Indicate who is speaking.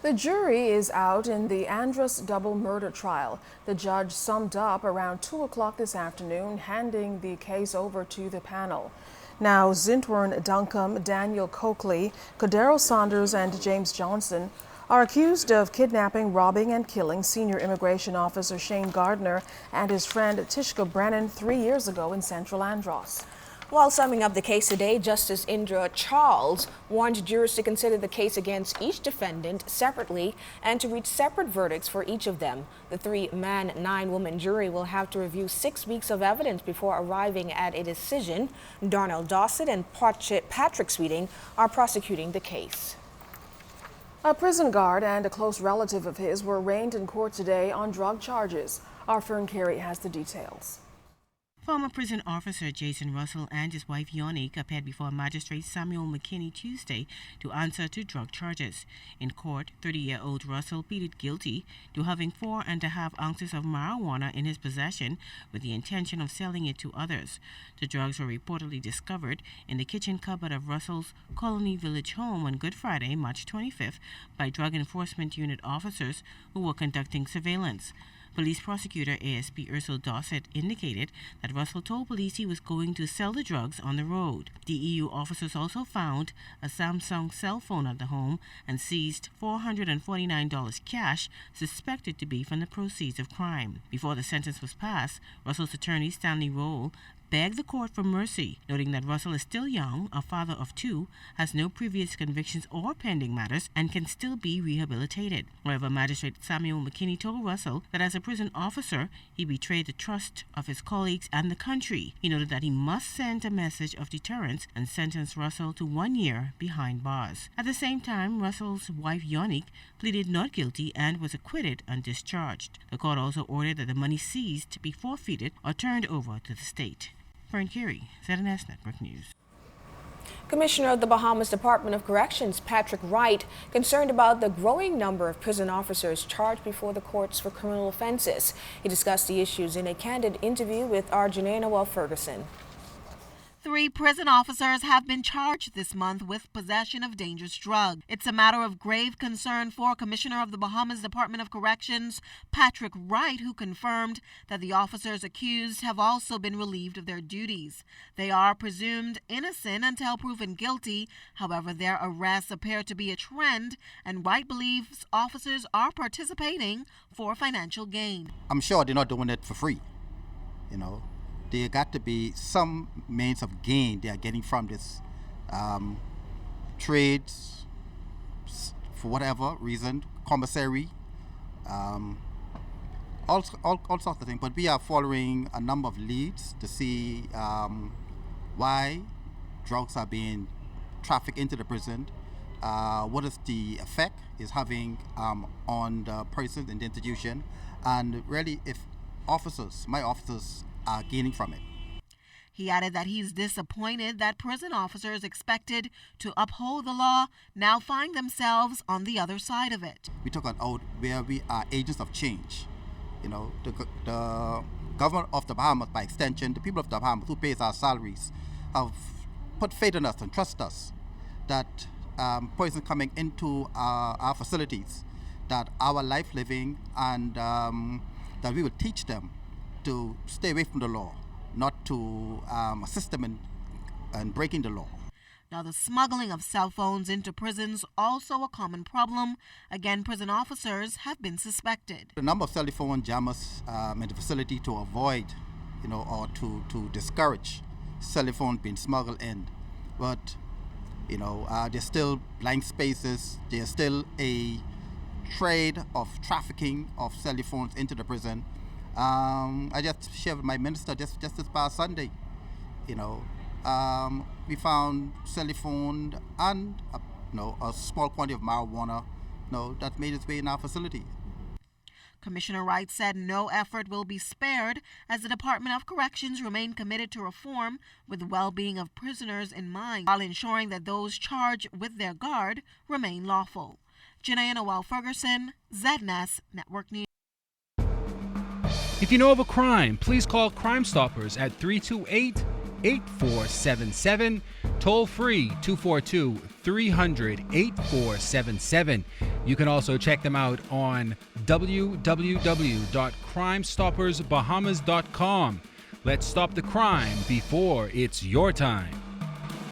Speaker 1: The jury is out in the Andrus double murder trial. The judge summed up around 2 o'clock this afternoon, handing the case over to the panel. Now, Zintwern Duncombe, Daniel Coakley, Cordero Saunders, and James Johnson are accused of kidnapping, robbing, and killing senior immigration officer Shane Gardner and his friend Tishka Brennan 3 years ago in Central Andros.
Speaker 2: While summing up the case today, Justice Indra Charles warned jurors to consider the case against each defendant separately and to reach separate verdicts for each of them. The 3-man, 9-woman jury will have to review 6 weeks of evidence before arriving at a decision. Darnell Dossett and Patrick Sweeting are prosecuting the case.
Speaker 1: A prison guard and a close relative of his were arraigned in court today on drug charges. Our Fern Carey has the details.
Speaker 3: Former prison officer Jason Russell and his wife Yonique appeared before Magistrate Samuel McKinney Tuesday to answer to drug charges. In court, 30-year-old Russell pleaded guilty to having 4.5 ounces of marijuana in his possession with the intention of selling it to others. The drugs were reportedly discovered in the kitchen cupboard of Russell's Colony Village home on Good Friday, March 25th, by Drug Enforcement Unit officers who were conducting surveillance. Police prosecutor ASP Ursula Dossett indicated that Russell told police he was going to sell the drugs on the road. DEU officers also found a Samsung cell phone at the home and seized $449 cash suspected to be from the proceeds of crime. Before the sentence was passed, Russell's attorney Stanley Roll begged the court for mercy, noting that Russell is still young, a father of 2, has no previous convictions or pending matters, and can still be rehabilitated. However, Magistrate Samuel McKinney told Russell that as a prison officer, he betrayed the trust of his colleagues and the country. He noted that he must send a message of deterrence and sentenced Russell to 1 year behind bars. At the same time, Russell's wife Yonique pleaded not guilty and was acquitted and discharged. The court also ordered that the money seized be forfeited or turned over to the state. Fern Carey, ZNS Network News.
Speaker 2: Commissioner of the Bahamas Department of Corrections, Patrick Wright, concerned about the growing number of prison officers charged before the courts for criminal offenses. He discussed the issues in a candid interview with our Janae Noel Ferguson.
Speaker 4: 3 prison officers have been charged this month with possession of dangerous drugs. It's a matter of grave concern for Commissioner of the Bahamas Department of Corrections, Patrick Wright, who confirmed that the officers accused have also been relieved of their duties. They are presumed innocent until proven guilty. However, their arrests appear to be a trend, and Wright believes officers are participating for financial gain.
Speaker 5: I'm sure they're not doing it for free, There got to be some means of gain they are getting from this trades, for whatever reason, commissary, all sorts of things. But we are following a number of leads to see why drugs are being trafficked into the prison, what is the effect it's having on the person in the institution, and really if my officers are gaining from it.
Speaker 4: He added that he's disappointed that prison officers expected to uphold the law now find themselves on the other side of it.
Speaker 5: We took an oath where we are agents of change. The government of the Bahamas, by extension, the people of the Bahamas who pays our salaries, have put faith in us and trust us that person coming into our facilities, that our life living, and that we will teach them to stay away from the law, not to assist them in breaking the law.
Speaker 4: Now, the smuggling of cell phones into prisons also a common problem. Again, prison officers have been suspected.
Speaker 5: The number of cell phone jammers in the facility to avoid, or to discourage cell phones being smuggled in. But, there's still blank spaces. There's still a trade of trafficking of cell phones into the prison. I just shared with my minister just this past Sunday. We found cell phone and a small quantity of marijuana that made its way in our facility.
Speaker 4: Commissioner Wright said no effort will be spared as the Department of Corrections remain committed to reform with the well-being of prisoners in mind, while ensuring that those charged with their guard remain lawful. Janae Noel Ferguson, ZNS Network News.
Speaker 6: If you know of a crime, please call Crime Stoppers at 328-8477, toll free 242-300-8477. You can also check them out on www.crimestoppersbahamas.com. Let's stop the crime before it's your time.